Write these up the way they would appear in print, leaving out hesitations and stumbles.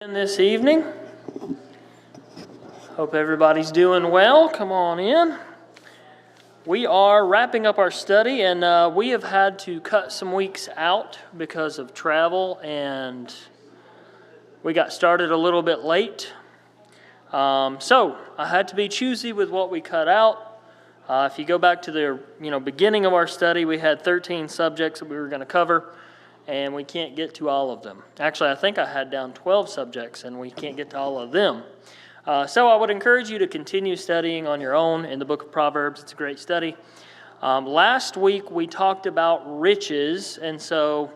This evening. Hope everybody's doing well. Come on in. We are wrapping up our study, and we have had to cut some weeks out because of travel, and we got started a little bit late. So I had to be choosy with what we cut out. If you go back to the beginning of our study, we had 13 subjects that we were going to cover. And we can't get to all of them. Actually, I think I had down 12 subjects, and we can't get to all of them. So I would encourage you to continue studying on your own in the book of Proverbs. It's a great study. Last week, we talked about riches, and so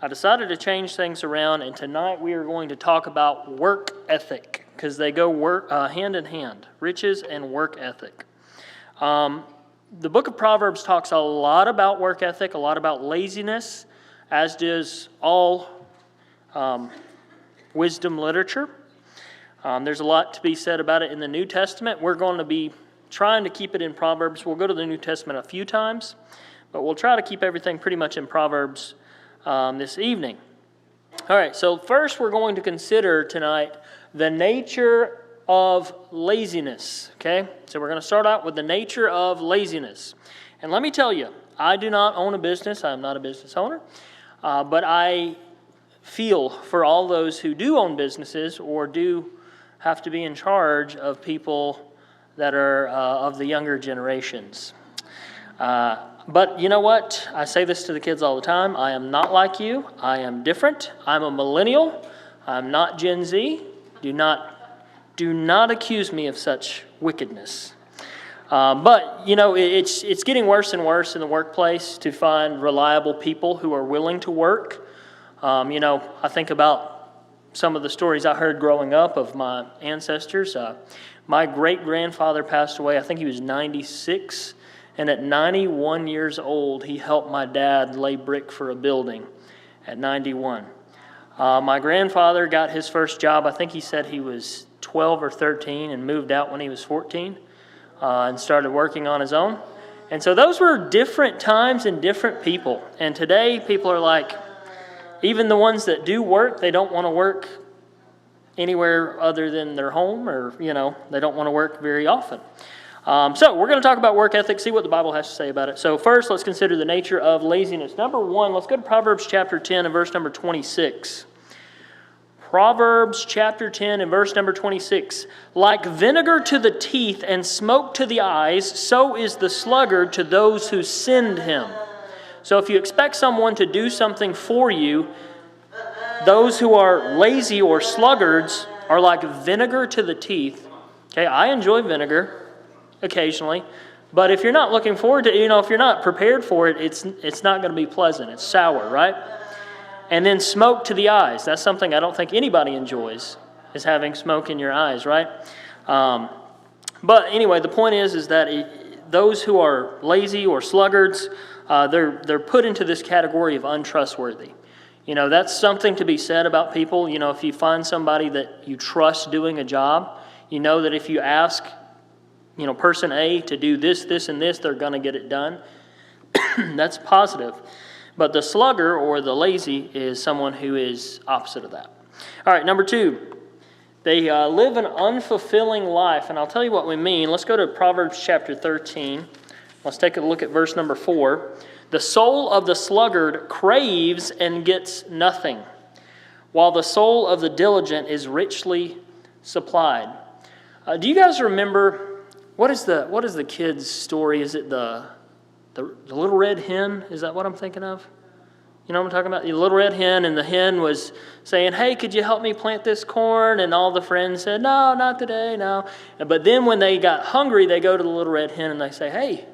I decided to change things around, and tonight we are going to talk about work ethic, because they go hand in hand, riches and work ethic. The book of Proverbs talks a lot about work ethic, a lot about laziness, as does all wisdom literature. There's a lot to be said about it in the New Testament. We're going to be trying to keep it in Proverbs. We'll go to the New Testament a few times, but we'll try to keep everything pretty much in Proverbs this evening. All right, so first we're going to consider tonight the nature of laziness, okay? So we're going to start out with the nature of laziness. And let me tell you, I do not own a business. I'm not a business owner. But I feel for all those who do own businesses or do have to be in charge of people that are of the younger generations. But you know what? I say this to the kids all the time. I am not like you. I am different. I'm a millennial. I'm not Gen Z. Do not accuse me of such wickedness. But it's getting worse and worse in the workplace to find reliable people who are willing to work. I think about some of the stories I heard growing up of my ancestors. My great-grandfather passed away. I think he was 96. And at 91 years old, he helped my dad lay brick for a building at 91. My grandfather got his first job. I think he said he was 12 or 13 and moved out when he was 14. And started working on his own. And so those were different times and different people. And today people are like, even the ones that do work, they don't want to work anywhere other than their home, or, they don't want to work very often. So we're going to talk about work ethic, see what the Bible has to say about it. So first, let's consider the nature of laziness. Number one, let's go to Proverbs chapter 10 and verse number 26. Proverbs chapter 10 and verse number 26. Like vinegar to the teeth and smoke to the eyes, so is the sluggard to those who send him. So if you expect someone to do something for you, those who are lazy or sluggards are like vinegar to the teeth. Okay, I enjoy vinegar occasionally, but if you're not looking forward to it, if you're not prepared for it, it's not going to be pleasant. It's sour, right? And then smoke to the eyes. That's something I don't think anybody enjoys, is having smoke in your eyes, right? But anyway, the point is that those who are lazy or sluggards, they're put into this category of untrustworthy. That's something to be said about people. If you find somebody that you trust doing a job, that if you ask, person A to do this, this, and this, they're going to get it done. That's positive. But the slugger or the lazy is someone who is opposite of that. All right, number two, they live an unfulfilling life. And I'll tell you what we mean. Let's go to Proverbs chapter 13. Let's take a look at verse number 4. The soul of the sluggard craves and gets nothing, while the soul of the diligent is richly supplied. Do you guys remember, what is the kid's story? Is it the little red hen? Is that what I'm thinking of? You know what I'm talking about? The little red hen, and the hen was saying, hey, could you help me plant this corn? And all the friends said, no, not today, no. But then when they got hungry, they go to the little red hen and they say, hey,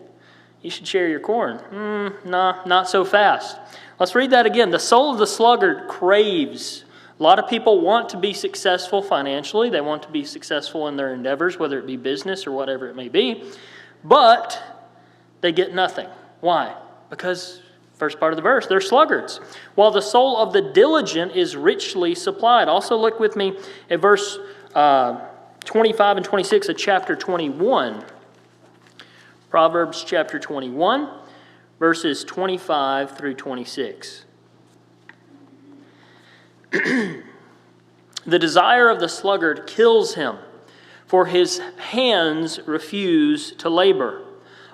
you should share your corn. Nah, not so fast. Let's read that again. The soul of the sluggard craves. A lot of people want to be successful financially. They want to be successful in their endeavors, whether it be business or whatever it may be. But they get nothing. Why? Because, first part of the verse, they're sluggards. While the soul of the diligent is richly supplied. Also look with me at verse 25 and 26 of chapter 21. Proverbs chapter 21, verses 25 through 26. The desire of the sluggard kills him, for his hands refuse to labor.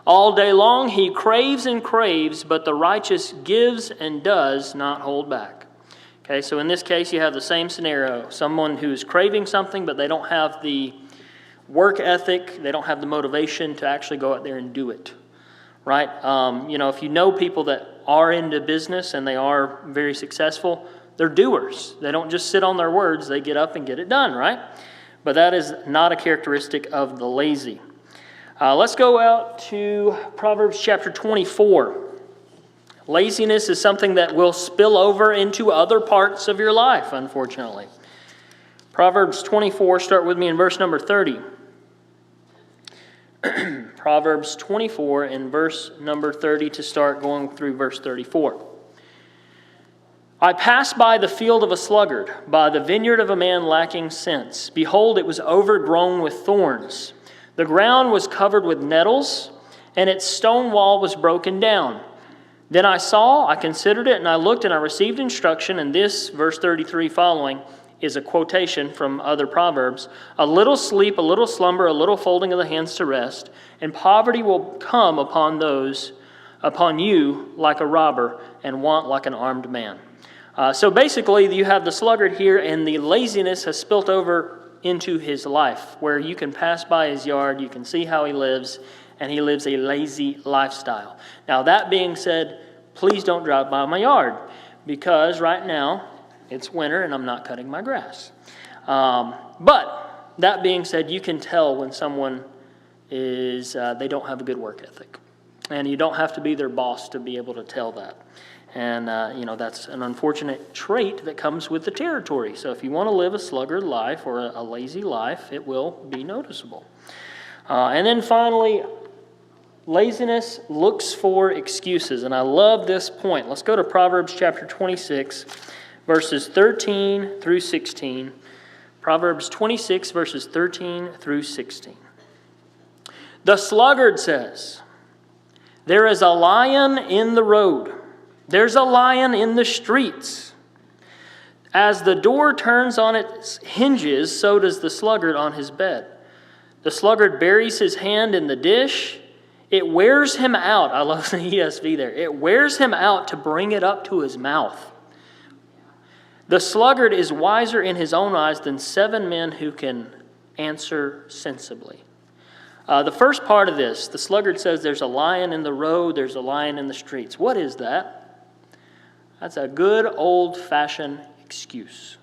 All day long he craves and craves, but the righteous gives and does not hold back. Okay, so in this case you have the same scenario. Someone who's craving something, but they don't have the work ethic, they don't have the motivation to actually go out there and do it. Right? If you know people that are into business and they are very successful, they're doers. They don't just sit on their words, they get up and get it done, right? But that is not a characteristic of the lazy. Let's go out to Proverbs chapter 24. Laziness is something that will spill over into other parts of your life, unfortunately. Proverbs 24, start with me in verse number 30. Proverbs 24 and verse number 30 to start going through verse 34. I passed by the field of a sluggard, by the vineyard of a man lacking sense. Behold, it was overgrown with thorns. The ground was covered with nettles, and its stone wall was broken down. Then I considered it, and I looked, and I received instruction. And this, verse 33 following, is a quotation from other Proverbs. A little sleep, a little slumber, a little folding of the hands to rest, and poverty will come upon you like a robber, and want like an armed man. So basically, you have the sluggard here, and the laziness has spilt over into his life, where you can pass by his yard, you can see how he lives, and he lives a lazy lifestyle. Now, that being said, please don't drive by my yard, because right now it's winter and I'm not cutting my grass. But that being said, you can tell when someone is they don't have a good work ethic, and you don't have to be their boss to be able to tell that. And, that's an unfortunate trait that comes with the territory. So if you want to live a sluggard life or a lazy life, it will be noticeable. And then finally, laziness looks for excuses. And I love this point. Let's go to Proverbs chapter 26, verses 13 through 16. Proverbs 26, verses 13 through 16. The sluggard says, "There is a lion in the road. There's a lion in the streets. As the door turns on its hinges, so does the sluggard on his bed. The sluggard buries his hand in the dish. It wears him out." I love the ESV there. It wears him out to bring it up to his mouth. The sluggard is wiser in his own eyes than 7 men who can answer sensibly. The first part of this, the sluggard says there's a lion in the road, there's a lion in the streets. What is that? That's a good old-fashioned excuse.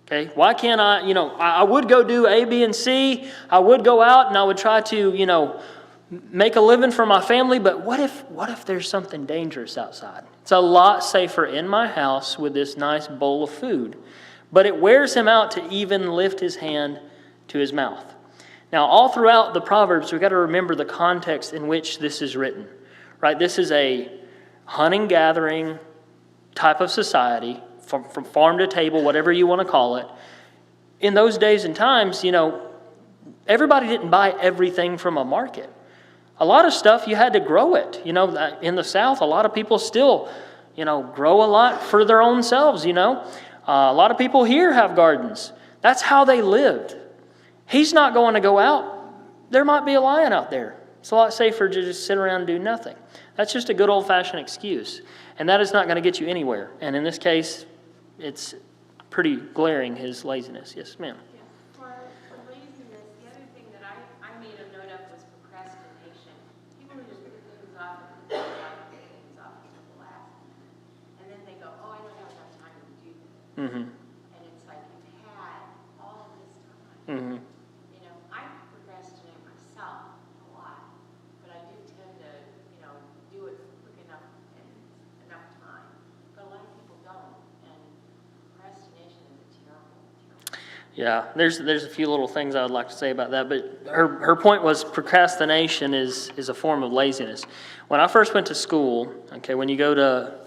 Okay? Why can't I would go do A, B, and C. I would go out and I would try to, make a living for my family, but what if there's something dangerous outside? It's a lot safer in my house with this nice bowl of food. But it wears him out to even lift his hand to his mouth. Now, all throughout the Proverbs, we've got to remember the context in which this is written. Right? This is a hunting-gathering type of society, from farm to table, whatever you want to call it. In those days and times, everybody didn't buy everything from a market. A lot of stuff, you had to grow it. In the South, a lot of people still, grow a lot for their own selves, A lot of people here have gardens. That's how they lived. He's not going to go out. There might be a lion out there. It's a lot safer to just sit around and do nothing. That's just a good old-fashioned excuse. And that is not going to get you anywhere. And in this case, it's pretty glaring, his laziness. Yes, ma'am. For laziness, the other thing that I made a note of was procrastination. People who just put things off and put things off until the last. And then they go, oh, I don't have enough time to do this. Mm-hmm. And it's like you've had all this time. Mm-hmm. I procrastinate myself a lot, but I do tend to, do it quick enough and enough time. But a lot of people don't, and procrastination is a terrible. Yeah, there's a few little things I would like to say about that, but her point was procrastination is a form of laziness. When I first went to school, when you go to,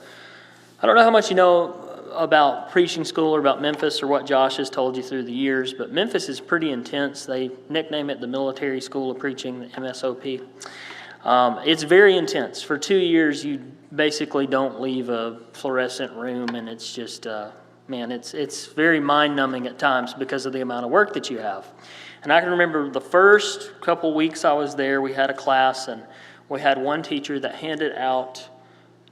I don't know how much you know about preaching school or about Memphis or what Josh has told you through the years, but Memphis is pretty intense. They nickname it the Military School of Preaching, the MSOP. It's very intense. For 2 years, you basically don't leave a fluorescent room, and it's just man, it's very mind-numbing at times because of the amount of work that you have. And I can remember the first couple weeks I was there, we had a class, and we had one teacher that handed out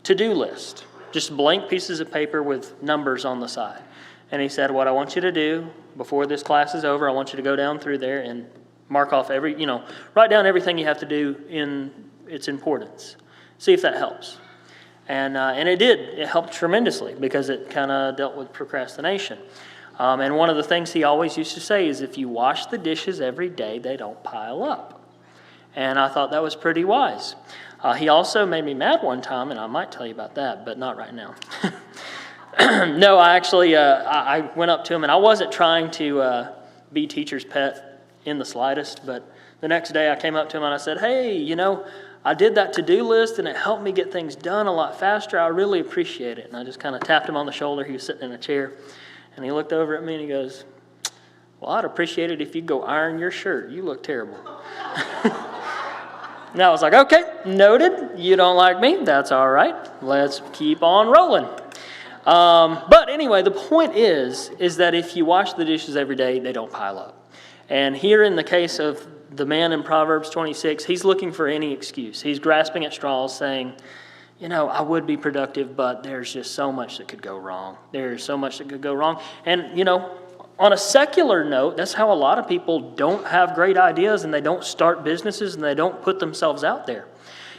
to-do list, just blank pieces of paper with numbers on the side. And he said, what I want you to do before this class is over, I want you to go down through there and mark off write down everything you have to do in its importance. See if that helps. And it did. It helped tremendously because it kind of dealt with procrastination. And one of the things he always used to say is if you wash the dishes every day, they don't pile up. And I thought that was pretty wise. He also made me mad one time, and I might tell you about that, but not right now. No, I actually, I went up to him, and I wasn't trying to be teacher's pet in the slightest, but the next day I came up to him and I said, hey, I did that to-do list, and it helped me get things done a lot faster. I really appreciate it. And I just kind of tapped him on the shoulder. He was sitting in a chair, and he looked over at me, and he goes, well, I'd appreciate it if you'd go iron your shirt. You look terrible. And I was like, okay, noted. You don't like me. That's all right. Let's keep on rolling. But anyway, the point is that if you wash the dishes every day, they don't pile up. And here in the case of the man in Proverbs 26, he's looking for any excuse. He's grasping at straws saying, I would be productive, but there's just so much that could go wrong. There's so much that could go wrong. And, on a secular note, that's how a lot of people don't have great ideas, and they don't start businesses, and they don't put themselves out there.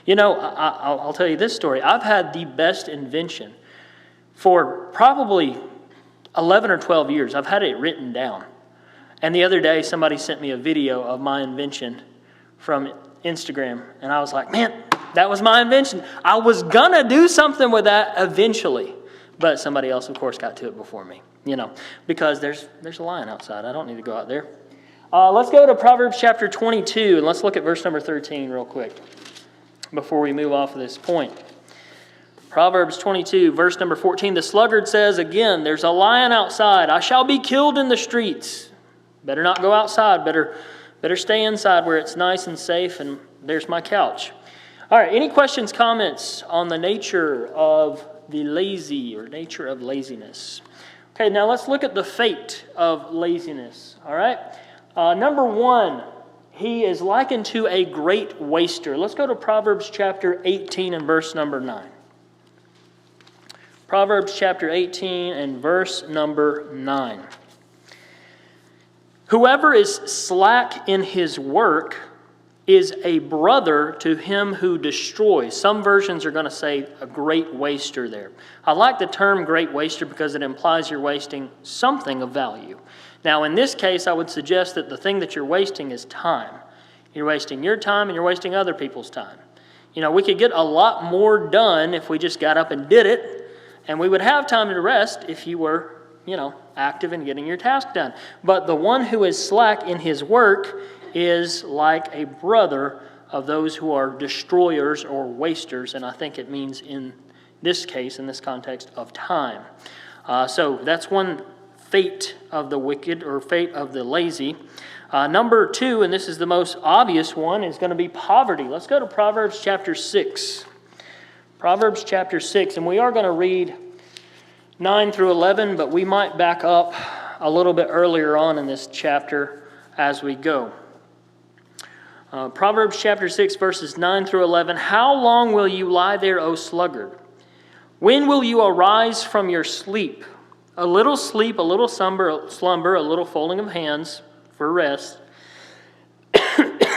I'll tell you this story. I've had the best invention for probably 11 or 12 years. I've had it written down. And the other day, somebody sent me a video of my invention from Instagram, and I was like, man, that was my invention. I was going to do something with that eventually, but somebody else, of course, got to it before me, because there's a lion outside. I don't need to go out there. Let's go to Proverbs chapter 22, and let's look at verse number 13 real quick before we move off of this point. Proverbs 22, verse number 14, the sluggard says again, there's a lion outside. I shall be killed in the streets. Better not go outside. Better stay inside where it's nice and safe, and there's my couch. All right, any questions, comments on the nature of the lazy or nature of laziness? Okay, now let's look at the fate of laziness. All right, number one, he is likened to a great waster. Let's go to Proverbs chapter 18 and verse number 9. Proverbs chapter 18 and verse number 9. Whoever is slack in his work is a brother to him who destroys. Some versions are going to say a great waster there. I like the term great waster because it implies you're wasting something of value. Now, in this case, I would suggest that the thing that you're wasting is time. You're wasting your time and you're wasting other people's time. We could get a lot more done if we just got up and did it, and we would have time to rest if you were active in getting your task done. But the one who is slack in his work is like a brother of those who are destroyers or wasters, and I think it means in this case, in this context, of time. So that's one fate of the wicked or fate of the lazy. Number two, and this is the most obvious one, is going to be poverty. Let's go to Proverbs chapter 6. Proverbs chapter 6, and we are going to read 9 through 11, but we might back up a little bit earlier on in this chapter as we go. Proverbs chapter 6, verses 9 through 11. How long will you lie there, O sluggard? When will you arise from your sleep? A little sleep, a little slumber, a little folding of hands for rest.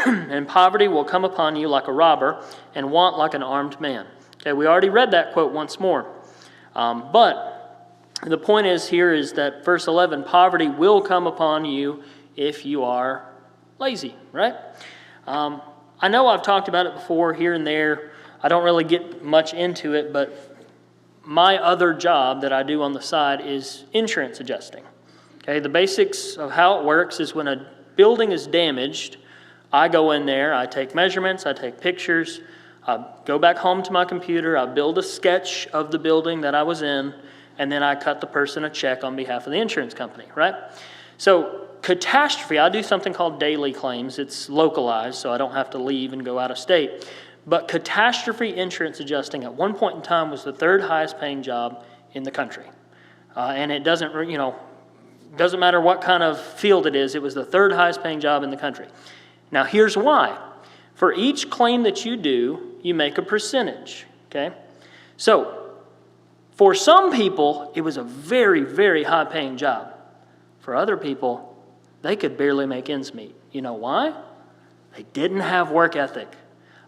And poverty will come upon you like a robber, and want like an armed man. Okay, we already read that quote once more. But the point is that verse 11, poverty will come upon you if you are lazy, right? I know I've talked about it before here and there. I don't really get much into it, but my other job that I do on the side is insurance adjusting. Okay, the basics of how it works is when a building is damaged, I go in there, I take measurements, I take pictures, I go back home to my computer, I build a sketch of the building that I was in, and then I cut the person a check on behalf of the insurance company, right? So catastrophe, I do something called daily claims. It's localized, so I don't have to leave and go out of state. But catastrophe insurance adjusting at one point in time was the third highest paying job in the country. And it doesn't matter what kind of field it is. It was the third highest paying job in the country. Now, here's why. For each claim that you do, you make a percentage, okay? So, for some people, it was a very, very high-paying job. For other people, they could barely make ends meet. You know why? They didn't have work ethic.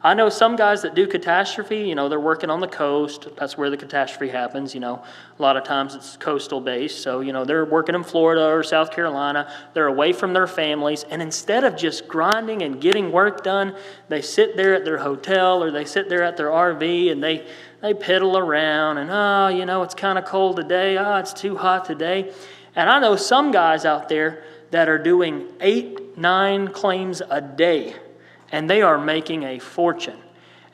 I know some guys that do catastrophe, they're working on the coast. That's where the catastrophe happens, A lot of times it's coastal based. So, they're working in Florida or South Carolina. They're away from their families. And instead of just grinding and getting work done, they sit there at their hotel or they sit there at their RV and they piddle around and, it's kind of cold today. It's too hot today. And I know some guys out there that are doing 8, 9 claims a day. And they are making a fortune.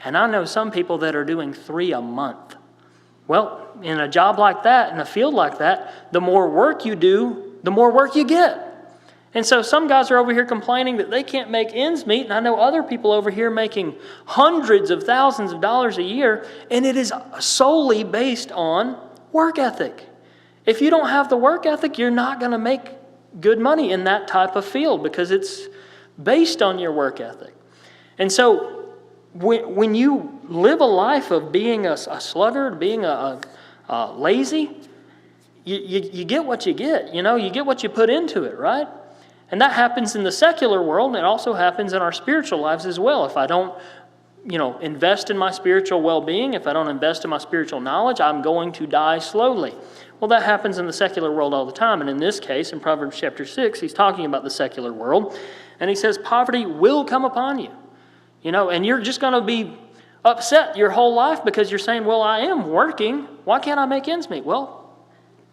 And I know some people that are doing 3 a month. Well, in a job like that, in a field like that, the more work you do, the more work you get. And so some guys are over here complaining that they can't make ends meet. And I know other people over here making hundreds of thousands of dollars a year. And it is solely based on work ethic. If you don't have the work ethic, you're not going to make good money in that type of field because it's based on your work ethic. And so when you live a life of being a sluggard, being a lazy, you get what you get. You get what you put into it, right? And that happens in the secular world, and it also happens in our spiritual lives as well. If I don't, invest in my spiritual well-being, if I don't invest in my spiritual knowledge, I'm going to die slowly. Well, that happens in the secular world all the time. And in this case, in Proverbs chapter 6, he's talking about the secular world. And he says, poverty will come upon you. And you're just going to be upset your whole life because you're saying, well, I am working. Why can't I make ends meet? Well,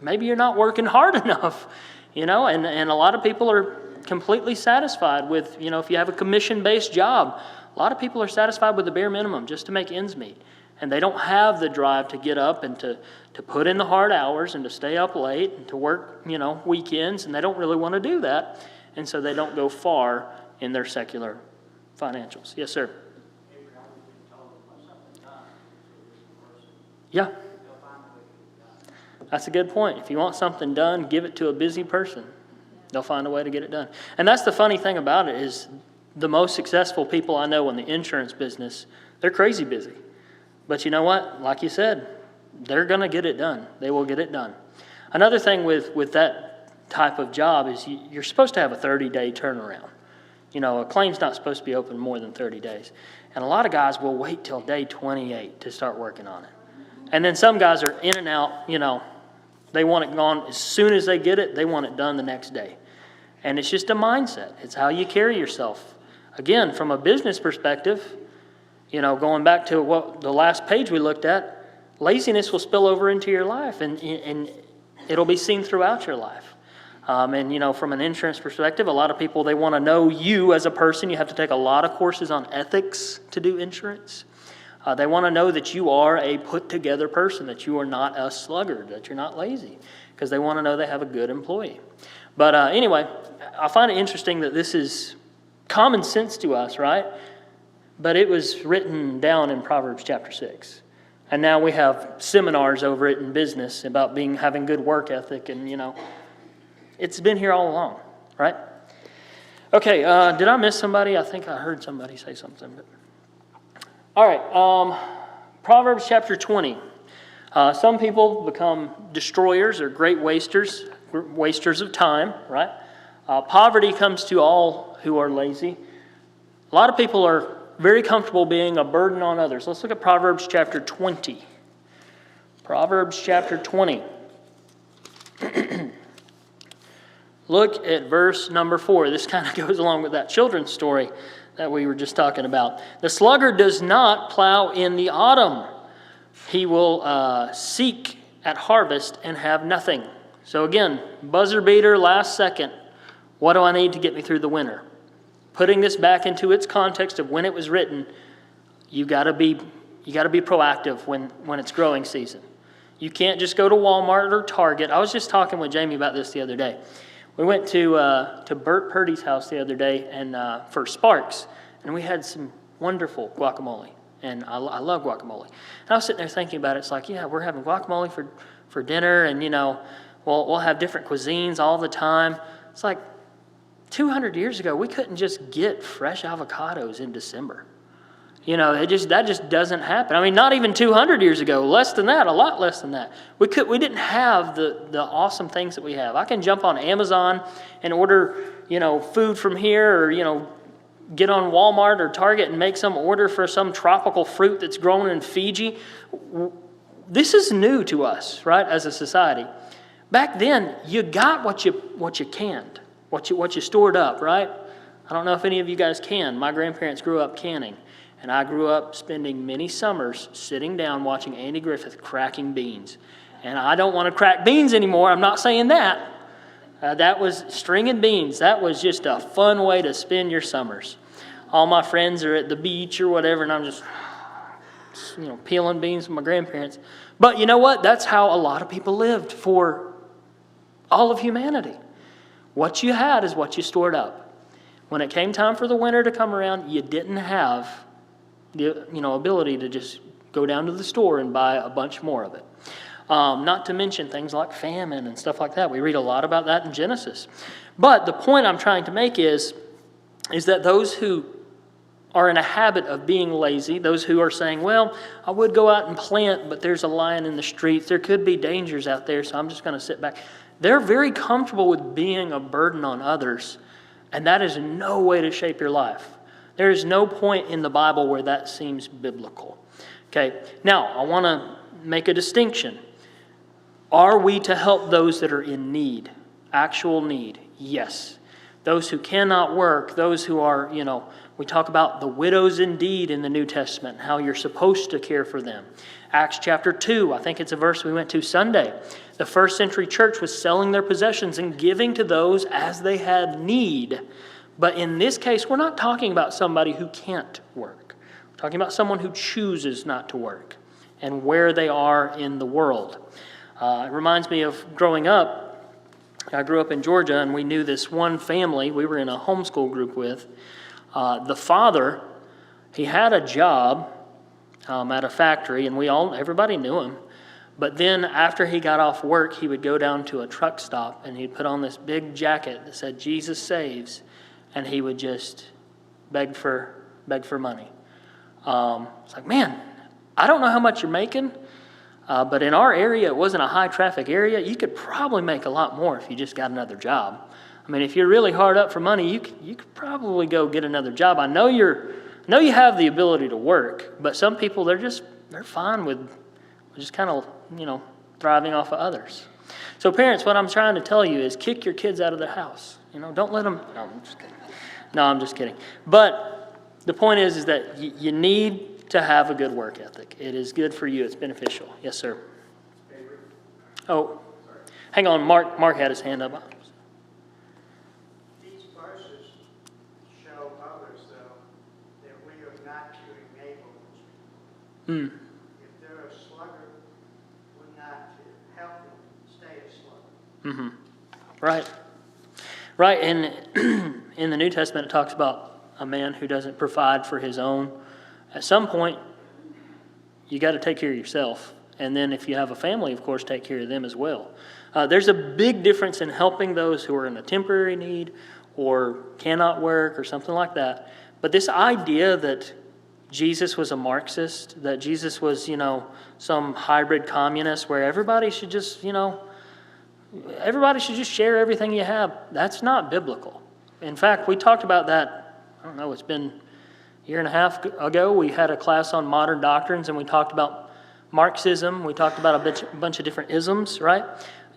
maybe you're not working hard enough, and a lot of people are completely satisfied with, if you have a commission-based job, a lot of people are satisfied with the bare minimum just to make ends meet. And they don't have the drive to get up and to put in the hard hours and to stay up late and to work, weekends, and they don't really want to do that. And so they don't go far in their secular financials. Yes, sir. Yeah. That's a good point. If you want something done, give it to a busy person. They'll find a way to get it done. And that's the funny thing about it is the most successful people I know in the insurance business, they're crazy busy. But you know what? Like you said, they're going to get it done. They will get it done. Another thing with that type of job is you're supposed to have a 30-day turnaround. A claim's not supposed to be open more than 30 days. And a lot of guys will wait till day 28 to start working on it. And then some guys are in and out, they want it gone as soon as they get it, they want it done the next day. And it's just a mindset. It's how you carry yourself. Again, from a business perspective, going back to what the last page we looked at, laziness will spill over into your life and it'll be seen throughout your life. And from an insurance perspective, a lot of people, they want to know you as a person. You have to take a lot of courses on ethics to do insurance. They want to know that you are a put-together person, that you are not a sluggard, that you're not lazy, because they want to know they have a good employee. But anyway, I find it interesting that this is common sense to us, right? But it was written down in Proverbs chapter 6. And now we have seminars over it in business about having good work ethic, and it's been here all along, right? Okay, did I miss somebody? I think I heard somebody say something. All right, Proverbs chapter 20. Some people become destroyers or great wasters of time, right? Poverty comes to all who are lazy. A lot of people are very comfortable being a burden on others. Let's look at Proverbs chapter 20. Proverbs chapter 20. Look at verse number 4. This kind of goes along with that children's story that we were just talking about. The sluggard does not plow in the autumn. He will seek at harvest and have nothing. So again, buzzer beater, last second. What do I need to get me through the winter? Putting this back into its context of when it was written, you got to be proactive when it's growing season. You can't just go to Walmart or Target. I was just talking with Jamie about this the other day. We went to Bert Purdy's house the other day and for Sparks, and we had some wonderful guacamole. And I love guacamole. And I was sitting there thinking about it. It's like, yeah, we're having guacamole for dinner, and We'll have different cuisines all the time. It's like 200 years ago, we couldn't just get fresh avocados in December. That just doesn't happen. I mean, not even 200 years ago, less than that, a lot less than that. We didn't have the awesome things that we have. I can jump on Amazon and order, food from here, or, get on Walmart or Target and make some order for some tropical fruit that's grown in Fiji. This is new to us, right, as a society. Back then, you got what you canned, what you stored up, right? I don't know if any of you guys can. My grandparents grew up canning. And I grew up spending many summers sitting down watching Andy Griffith cracking beans. And I don't want to crack beans anymore. I'm not saying that. That was stringing beans. That was just a fun way to spend your summers. All my friends are at the beach or whatever, and I'm just, peeling beans with my grandparents. But you know what? That's how a lot of people lived for all of humanity. What you had is what you stored up. When it came time for the winter to come around, you didn't have the ability to just go down to the store and buy a bunch more of it. Not to mention things like famine and stuff like that. We read a lot about that in Genesis. But the point I'm trying to make is that those who are in a habit of being lazy, those who are saying, well, I would go out and plant, but there's a lion in the streets. There could be dangers out there, so I'm just going to sit back. They're very comfortable with being a burden on others, and that is no way to shape your life. There is no point in the Bible where that seems biblical. Okay, now I want to make a distinction. Are we to help those that are in need, actual need? Yes. Those who cannot work, those who are, we talk about the widows indeed in the New Testament, how you're supposed to care for them. Acts chapter 2, I think it's a verse we went to Sunday. The first century church was selling their possessions and giving to those as they had need. But in this case, we're not talking about somebody who can't work. We're talking about someone who chooses not to work and where they are in the world. It reminds me of growing up. I grew up in Georgia, and we knew this one family we were in a homeschool group with. The father, he had a job at a factory, and everybody knew him. But then after he got off work, he would go down to a truck stop, and he'd put on this big jacket that said, "Jesus saves," and he would just beg for money. It's like, man, I don't know how much you're making, but in our area, it wasn't a high traffic area. You could probably make a lot more if you just got another job. I mean, if you're really hard up for money, you could probably go get another job. I know you have the ability to work, but some people, they're fine with just kind of, thriving off of others. So parents, what I'm trying to tell you is kick your kids out of the house. Don't let them. No, I'm just kidding. No, I'm just kidding. But the point is that you need to have a good work ethic. It is good for you. It's beneficial. Yes, sir. Avery? Oh, hang on. Mark had his hand up. These verses show others, though, that we are not to enable those people. If they're a sluggard, we're not to help them stay a sluggard. Right. Right. And in the New Testament, it talks about a man who doesn't provide for his own. At some point, you got to take care of yourself. And then if you have a family, of course, take care of them as well. There's a big difference in helping those who are in a temporary need or cannot work or something like that. But this idea that Jesus was a Marxist, that Jesus was, some hybrid communist where everybody should just, everybody should just share everything you have, that's not biblical. In fact, we talked about that, I don't know, it's been a year and a half ago. We had a class on modern doctrines, and we talked about Marxism. We talked about a bunch of different isms, right?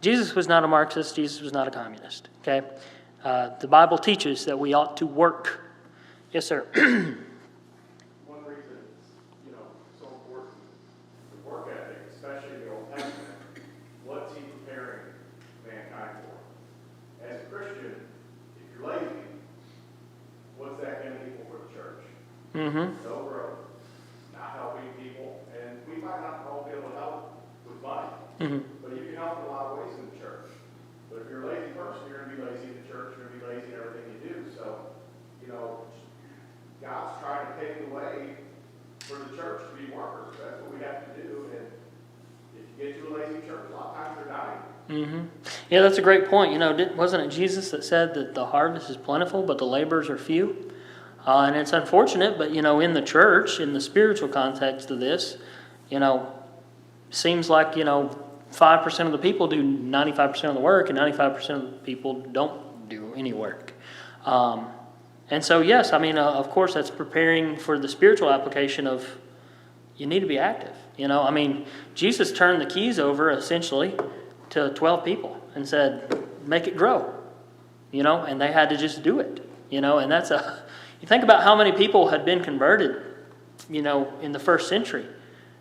Jesus was not a Marxist. Jesus was not a communist, okay? The Bible teaches that we ought to work. Yes, sir. One reason it's so important, the work ethic, especially in the Old Testament, what's he preparing mankind for? As a Christian, if you're lazy, what's that going to equal for the church? No growth, not helping people, and we might not all be able to help with money, but you can help in a lot of ways in the church. But if you're a lazy person, you're going to be lazy in the church, you're going to be lazy in everything you do. So, God's trying to pave the way for the church to be workers. That's what we have to do. And if you get to a lazy church, a lot of times they're dying. Yeah, that's a great point. Wasn't it Jesus that said that the harvest is plentiful, but the laborers are few? And it's unfortunate, but, in the church, in the spiritual context of this, seems like, 5% of the people do 95% of the work, and 95% of the people don't do any work. And so, yes, of course, that's preparing for the spiritual application of you need to be active. Jesus turned the keys over, essentially, to 12 people and said, make it grow, and they had to just do it, and that's you think about how many people had been converted, in the first century,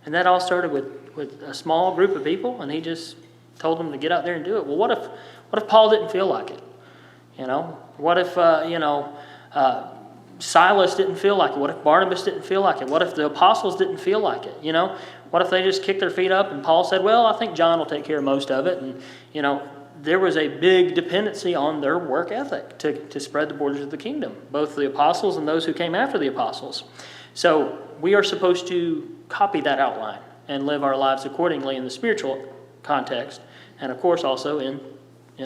and that all started with a small group of people, and he just told them to get out there and do it. Well, what if Paul didn't feel like it? What if, Silas didn't feel like it? What if Barnabas didn't feel like it? What if the apostles didn't feel like it? What if they just kicked their feet up and Paul said, well, I think John will take care of most of it. And, there was a big dependency on their work ethic to spread the borders of the kingdom, both the apostles and those who came after the apostles. So we are supposed to copy that outline and live our lives accordingly in the spiritual context, and of course also in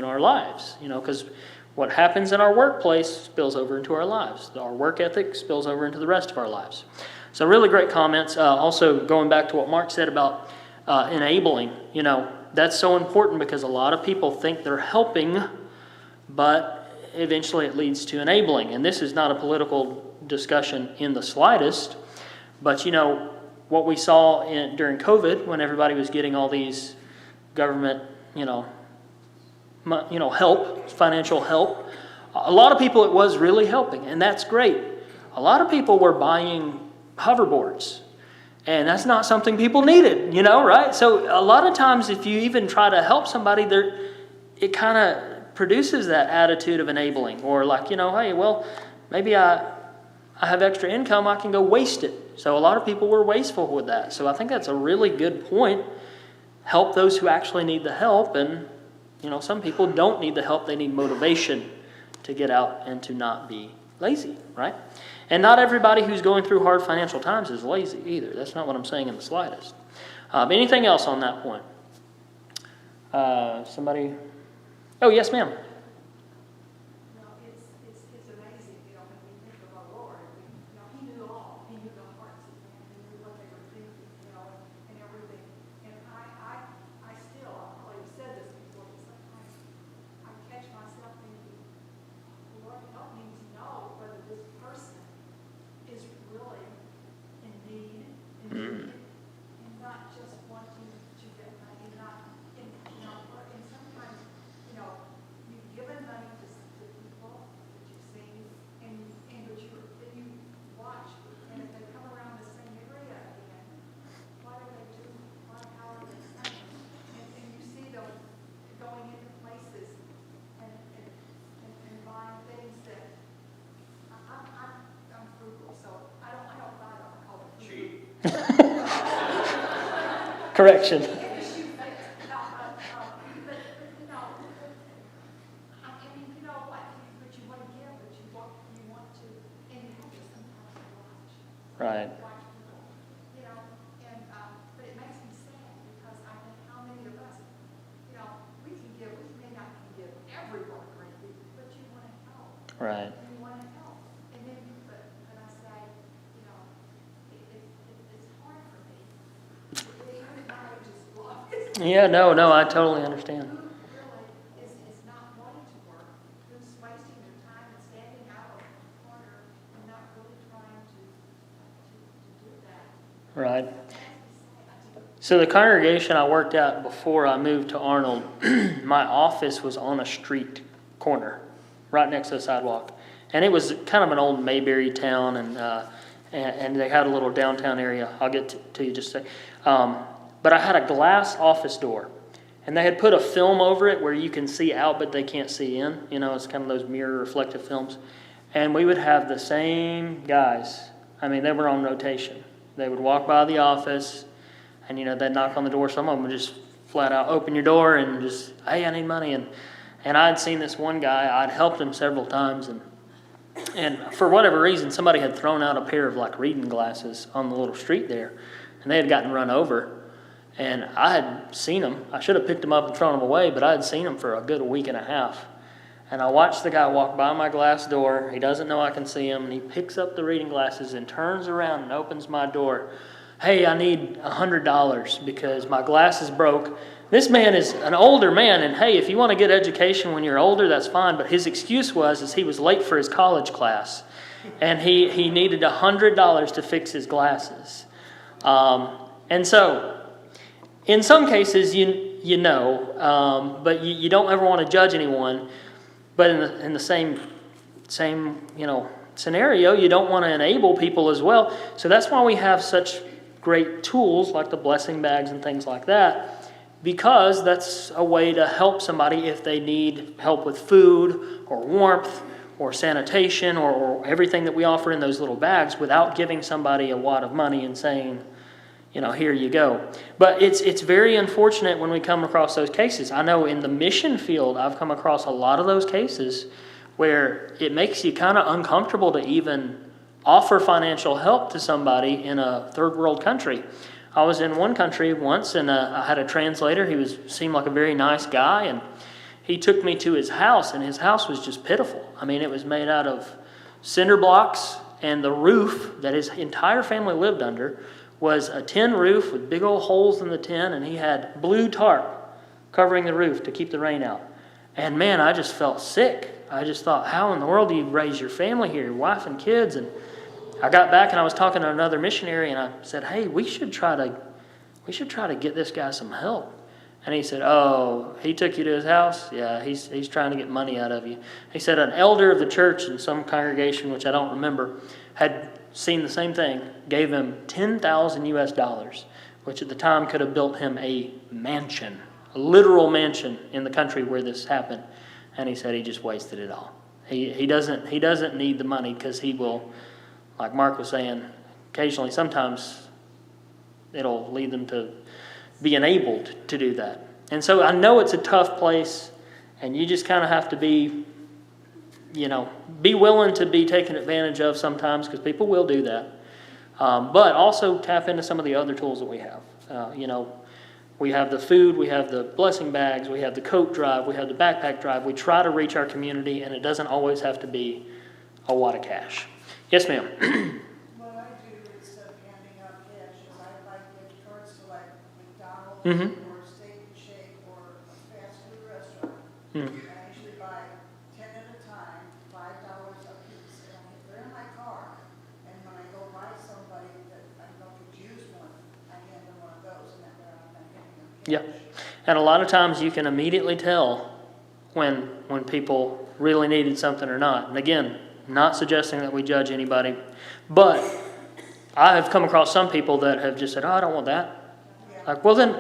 our lives, because what happens in our workplace spills over into our lives. Our work ethic spills over into the rest of our lives. So really great comments. Also going back to what Mark said about enabling, that's so important because a lot of people think they're helping, but eventually it leads to enabling. And this is not a political discussion in the slightest, but what we saw during COVID when everybody was getting all these government, help, financial help. A lot of people it was really helping, and that's great. A lot of people were buying hoverboards, and that's not something people needed, right? So a lot of times if you even try to help somebody, it kind of produces that attitude of enabling, or like, hey, well, maybe I have extra income, I can go waste it. So a lot of people were wasteful with that. So I think that's a really good point. Help those who actually need the help, and some people don't need the help, they need motivation to get out and to not be lazy, right? And not everybody who's going through hard financial times is lazy either. That's not what I'm saying in the slightest. Anything else on that point? Somebody? Oh, yes, ma'am. It's amazing, when we think of our Lord, He knew all. He knew the hearts of men. He knew what they were thinking, and everything. And I still, I've probably said this before, but sometimes I catch myself thinking, Lord, help me to know whether this person is really in need, and not just wanting to get money, and sometimes, you've given money to people that you've seen, but you watch, and if they come around the same area again, what are they doing? How are they saying? And you see them going into places and buying things that I'm frugal, so I don't buy them. I call it cheap. Correction. But you want to give, but you want to, and you have to sometimes watch. Right. Watch people, but it makes me sad because I think how many of us, we can give, we may not can give everyone greatly, but you want to help. Right. You want to help. And then but I say, it's hard for me. I just love it. Yeah, no, I totally understand. Who really is not wanting to work, who's wasting their time and standing out on the corner and not really trying to do that. Right. So the congregation I worked at before I moved to Arnold, my office was on a street corner, right next to the sidewalk. And it was kind of an old Mayberry town, and they had a little downtown area. I'll get to you just a sec. But I had a glass office door, and they had put a film over it where you can see out, but they can't see in. It's kind of those mirror reflective films. And we would have the same guys. They were on rotation. They would walk by the office, and, they'd knock on the door. Some of them would just flat out open your door and just, hey, I need money. And I'd seen this one guy. I'd helped him several times, and for whatever reason, somebody had thrown out a pair of, reading glasses on the little street there, and they had gotten run over. And I had seen him. I should have picked him up and thrown him away, but I had seen him for a good week and a half. And I watched the guy walk by my glass door. He doesn't know I can see him, and he picks up the reading glasses and turns around and opens my door. Hey, I need $100 because my glasses broke. This man is an older man, and hey, if you want to get education when you're older, that's fine. But his excuse was he was late for his college class, and he needed $100 to fix his glasses. And so, in some cases, you know, but you don't ever want to judge anyone. But in the same scenario, you don't want to enable people as well. So that's why we have such great tools like the blessing bags and things like that, because that's a way to help somebody if they need help with food or warmth or sanitation or everything that we offer in those little bags without giving somebody a wad of money and saying, here you go. But it's very unfortunate when we come across those cases. I know in the mission field, I've come across a lot of those cases where it makes you kind of uncomfortable to even offer financial help to somebody in a third world country. I was in one country once, and I had a translator. He seemed like a very nice guy, and he took me to his house, and his house was just pitiful. I mean, it was made out of cinder blocks, and the roof that his entire family lived under was a tin roof with big old holes in the tin, and he had blue tarp covering the roof to keep the rain out. And man, I just felt sick. I just thought, how in the world do you raise your family here, your wife and kids? And I got back and I was talking to another missionary, and I said, hey, we should try to get this guy some help. And he said, oh, he took you to his house? Yeah, he's trying to get money out of you. He said an elder of the church in some congregation, which I don't remember, had seen the same thing, gave him $10,000 which at the time could have built him a mansion, a literal mansion in the country where this happened. And he said he just wasted it all. He doesn't need the money because he will, like Mark was saying, occasionally, sometimes it'll lead them to be enabled to do that. And so I know it's a tough place, and you just kind of have to be willing to be taken advantage of sometimes, because people will do that. But also tap into some of the other tools that we have. We have the food, we have the blessing bags, we have the coat drive, we have the backpack drive. We try to reach our community, and it doesn't always have to be a wad of cash. Yes, ma'am. What I do instead of handing out cash is I buy gift cards to like McDonald's or Steak and Shake or a fast food restaurant. I usually buy 10 at a time, $5 a piece, and they're in my car. And when I go buy somebody that I know could use one, I hand them one of those, and that way I'm not handing them cash. Yeah. And a lot of times you can immediately tell when people really needed something or not. And again, not suggesting that we judge anybody, but I have come across some people that have just said, oh, I don't want that. Like, well then,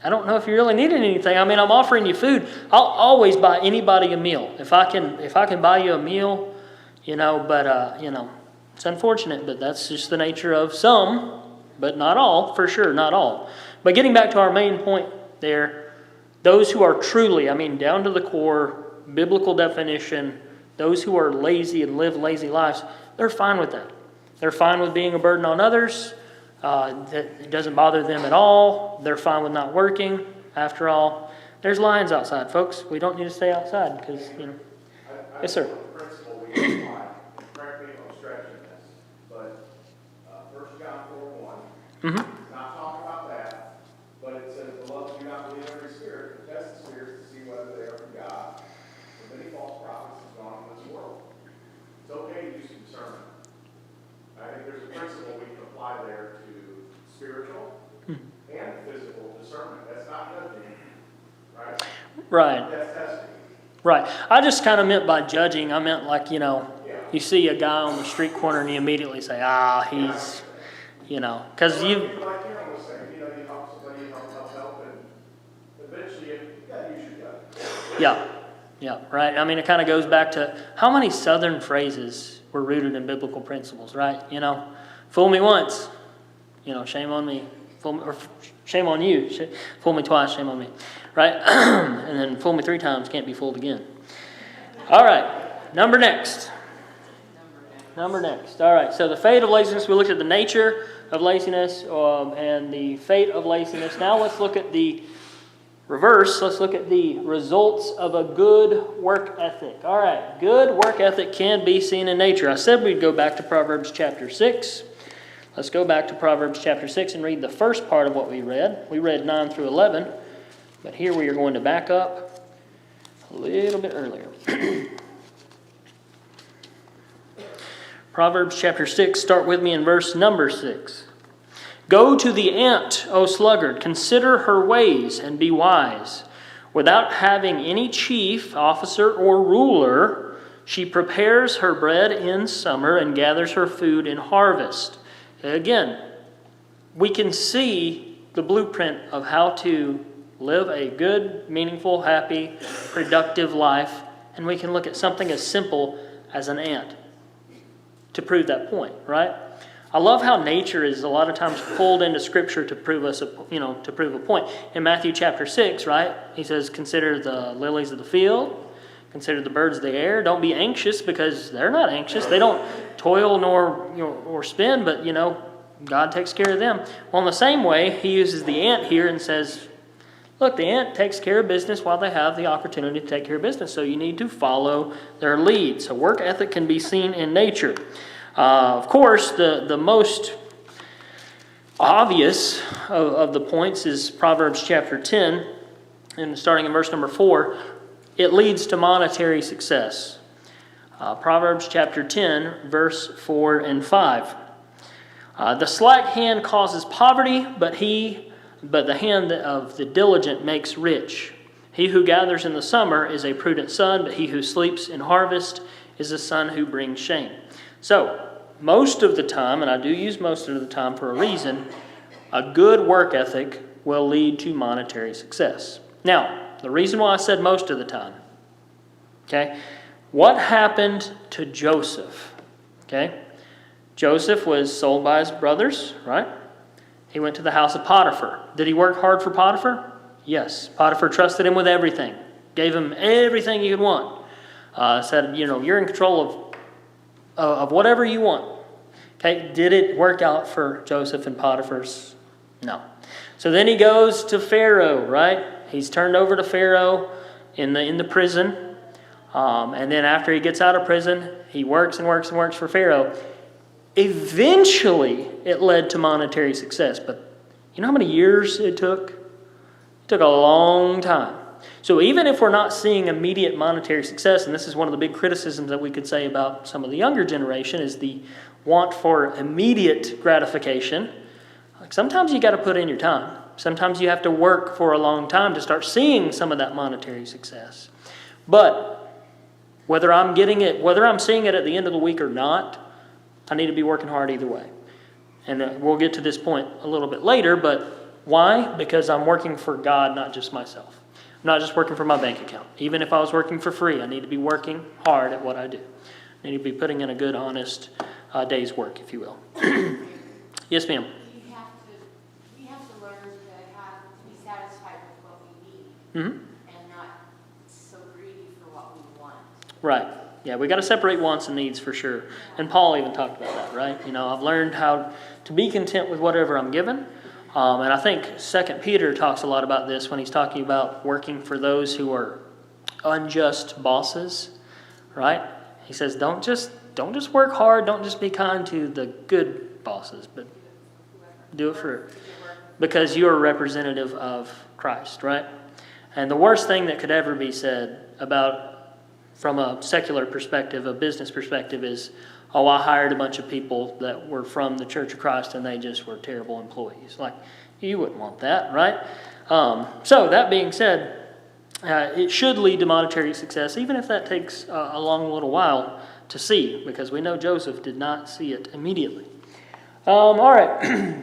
I don't know if you really needed anything. I mean, I'm offering you food. I'll always buy anybody a meal. If I can buy you a meal, but it's unfortunate, but that's just the nature of some, but not all, for sure, not all. But getting back to our main point there, those who are truly, down to the core, biblical definition, those who are lazy and live lazy lives, they're fine with that. They're fine with being a burden on others. It doesn't bother them at all. They're fine with not working. After all, there's lions outside, folks. We don't need to stay outside because, Yes, sir. The principle we apply, correct me if I'm stretching this, but 1 John 4:1, not talking about that, but it says, beloved, do not believe every spirit, but test the spirits to see whether they are from God. For many false prophets have gone in this world. It's okay to use some discernment. I think there's a principle we can apply there to spiritual and physical discernment. That's not judging, right? Right. That's testing. Right. I just kind of meant by judging, I meant like, you see a guy on the street corner and you immediately say, he's, because you... Like Karen was saying, you help somebody, you help, and eventually, you use your gut. Yeah, right. It kind of goes back to how many Southern phrases were rooted in biblical principles, right? Fool me once, shame on me. Shame on you. Fool me twice, shame on me. Right? And then fool me 3 times, can't be fooled again. All right. Number next. Number next. All right, so the fate of laziness, we looked at the nature of laziness and the fate of laziness. Now let's look at the reverse. Let's look at the results of a good work ethic. All right, good work ethic can be seen in nature. I said we'd go back to Proverbs chapter 6. Let's go back to Proverbs chapter 6 and read the first part of what we read. We read 9 through 11, but here we are going to back up a little bit earlier. Proverbs chapter 6, start with me in verse number 6. Go to the ant, O sluggard, consider her ways and be wise. Without having any chief, officer, or ruler, she prepares her bread in summer and gathers her food in harvest. Again, we can see the blueprint of how to live a good, meaningful, happy, productive life, and we can look at something as simple as an ant to prove that point, right? I love how nature is a lot of times pulled into Scripture to prove to prove a point. In Matthew chapter 6, right, he says, consider the lilies of the field, consider the birds of the air. Don't be anxious, because they're not anxious. They don't toil nor spin, but God takes care of them. Well, in the same way, he uses the ant here and says, look, the ant takes care of business while they have the opportunity to take care of business. So you need to follow their lead. So work ethic can be seen in nature. Of course, the most obvious of the points is Proverbs chapter 10, and starting in verse number 4, it leads to monetary success. Proverbs chapter 10, verse 4 and 5. The slack hand causes poverty, but the hand of the diligent makes rich. He who gathers in the summer is a prudent son, but he who sleeps in harvest is a son who brings shame. So, most of the time, and I do use most of the time for a reason, a good work ethic will lead to monetary success. Now, the reason why I said most of the time, okay, what happened to Joseph? Okay, Joseph was sold by his brothers, right? He went to the house of Potiphar. Did he work hard for Potiphar? Yes. Potiphar trusted him with everything. Gave him everything he could want. Said, you're in control of whatever you want. Okay, did it work out for Joseph and Potiphar's? No. So then he goes to Pharaoh, right? He's turned over to Pharaoh in the prison. And then after he gets out of prison, he works and works and works for Pharaoh. Eventually, it led to monetary success. But you know how many years it took? It took a long time. So even if we're not seeing immediate monetary success, and this is one of the big criticisms that we could say about some of the younger generation, is the want for immediate gratification. Like sometimes you got to put in your time. Sometimes you have to work for a long time to start seeing some of that monetary success. But whether I'm seeing it at the end of the week or not, I need to be working hard either way. And we'll get to this point a little bit later, but why? Because I'm working for God, not just myself. I'm not just working for my bank account. Even if I was working for free, I need to be working hard at what I do. I need to be putting in a good, honest day's work, if you will. Yes, ma'am. We have to learn to be satisfied with what we need, Mm-hmm. and not so greedy for what we want. Right. Yeah, we got to separate wants and needs for sure. And Paul even talked about that, right? I've learned how to be content with whatever I'm given. And I think 2 Peter talks a lot about this when he's talking about working for those who are unjust bosses, right? He says, don't just work hard. Don't just be kind to the good bosses, but do it because you're a representative of Christ, right? And the worst thing that could ever be said from a secular perspective, a business perspective, is, oh, I hired a bunch of people that were from the Church of Christ and they just were terrible employees. Like, you wouldn't want that, right? So that being said, it should lead to monetary success, even if that takes a long little while to see, because we know Joseph did not see it immediately. All right.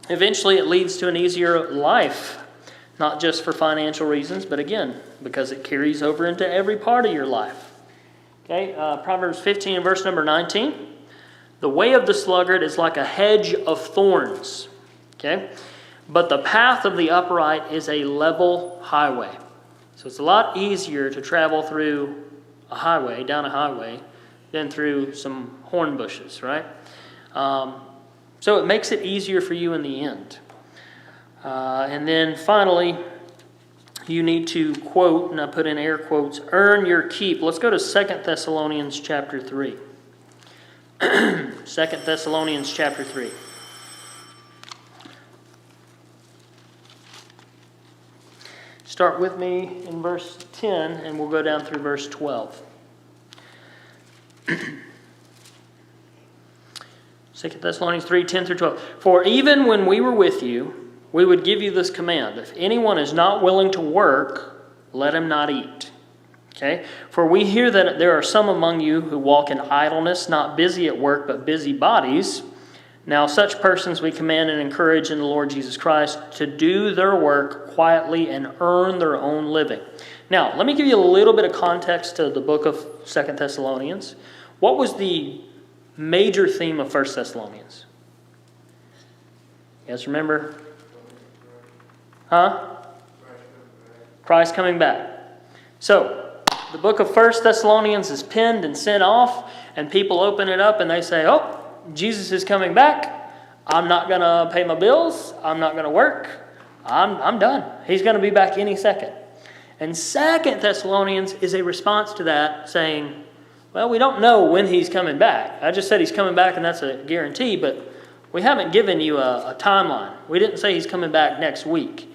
Eventually it leads to an easier life, not just for financial reasons, but again, because it carries over into every part of your life. Okay, Proverbs 15 and verse number 19. The way of the sluggard is like a hedge of thorns. Okay, but the path of the upright is a level highway. So it's a lot easier to travel through down a highway, than through some horn bushes, right? So it makes it easier for you in the end. And then finally, you need to quote, and I put in air quotes, earn your keep. Let's go to 2 Thessalonians chapter 3. 2 Thessalonians chapter 3. Start with me in verse 10, and we'll go down through verse 12. 2 Thessalonians 3, 10 through 12. For even when we were with you, we would give you this command. If anyone is not willing to work, let him not eat. Okay? For we hear that there are some among you who walk in idleness, not busy at work, but busy bodies. Now such persons we command and encourage in the Lord Jesus Christ to do their work quietly and earn their own living. Now, let me give you a little bit of context to the book of 2 Thessalonians. What was the major theme of 1 Thessalonians? You guys remember? Huh? Christ coming back. So, the book of 1 Thessalonians is penned and sent off, and people open it up and they say, oh, Jesus is coming back. I'm not going to pay my bills. I'm not going to work. I'm done. He's going to be back any second. And 2 Thessalonians is a response to that, saying, well, we don't know when he's coming back. I just said he's coming back, and that's a guarantee, but we haven't given you a timeline. We didn't say he's coming back next week.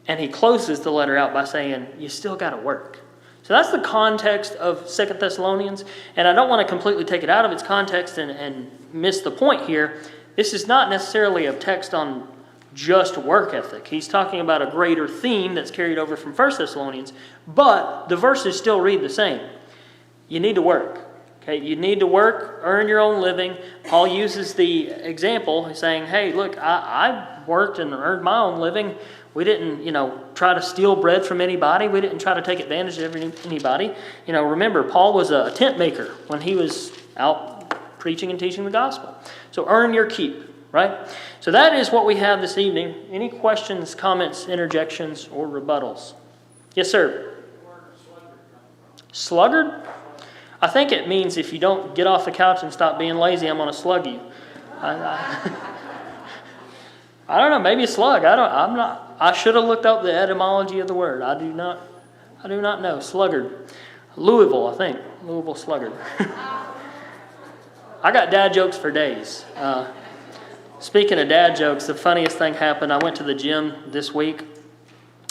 And he closes the letter out by saying, you still got to work. So that's the context of 2 Thessalonians. And I don't want to completely take it out of its context and miss the point here. This is not necessarily a text on just work ethic. He's talking about a greater theme that's carried over from 1 Thessalonians. But the verses still read the same. You need to work. Okay, you need to work, earn your own living. Paul uses the example saying, hey, look, I worked and earned my own living. We didn't, try to steal bread from anybody. We didn't try to take advantage of anybody. Remember, Paul was a tent maker when he was out preaching and teaching the gospel. So earn your keep, right? So that is what we have this evening. Any questions, comments, interjections, or rebuttals? Yes, sir. Sluggard? I think it means if you don't get off the couch and stop being lazy, I'm going to slug you. I don't know. Maybe a slug. I should have looked up the etymology of the word. I do not know. Sluggard. Louisville, I think. Louisville sluggard. I got dad jokes for days. Speaking of dad jokes, the funniest thing happened. I went to the gym this week,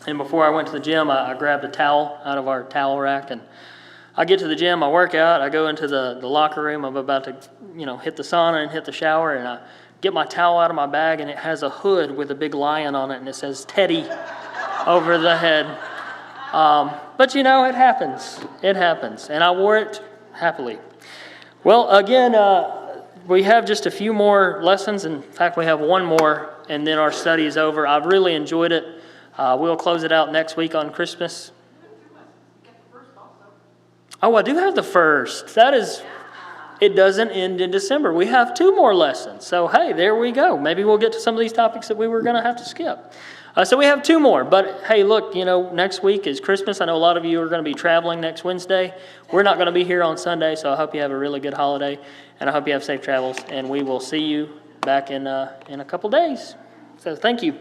and before I went to the gym, I grabbed a towel out of our towel rack, and I get to the gym, I work out, I go into the locker room, I'm about to, hit the sauna and hit the shower, and I get my towel out of my bag, and it has a hood with a big lion on it, and it says Teddy over the head. But it happens. It happens. And I wore it happily. Well, again, we have just a few more lessons. In fact, we have one more, and then our study is over. I've really enjoyed it. We'll close it out next week on Christmas. Oh, I do have the first. It doesn't end in December. We have 2 more lessons. So, hey, there we go. Maybe we'll get to some of these topics that we were going to have to skip. So we have 2 more. But, hey, look, next week is Christmas. I know a lot of you are going to be traveling next Wednesday. We're not going to be here on Sunday, so I hope you have a really good holiday. And I hope you have safe travels. And we will see you back in a couple days. So thank you.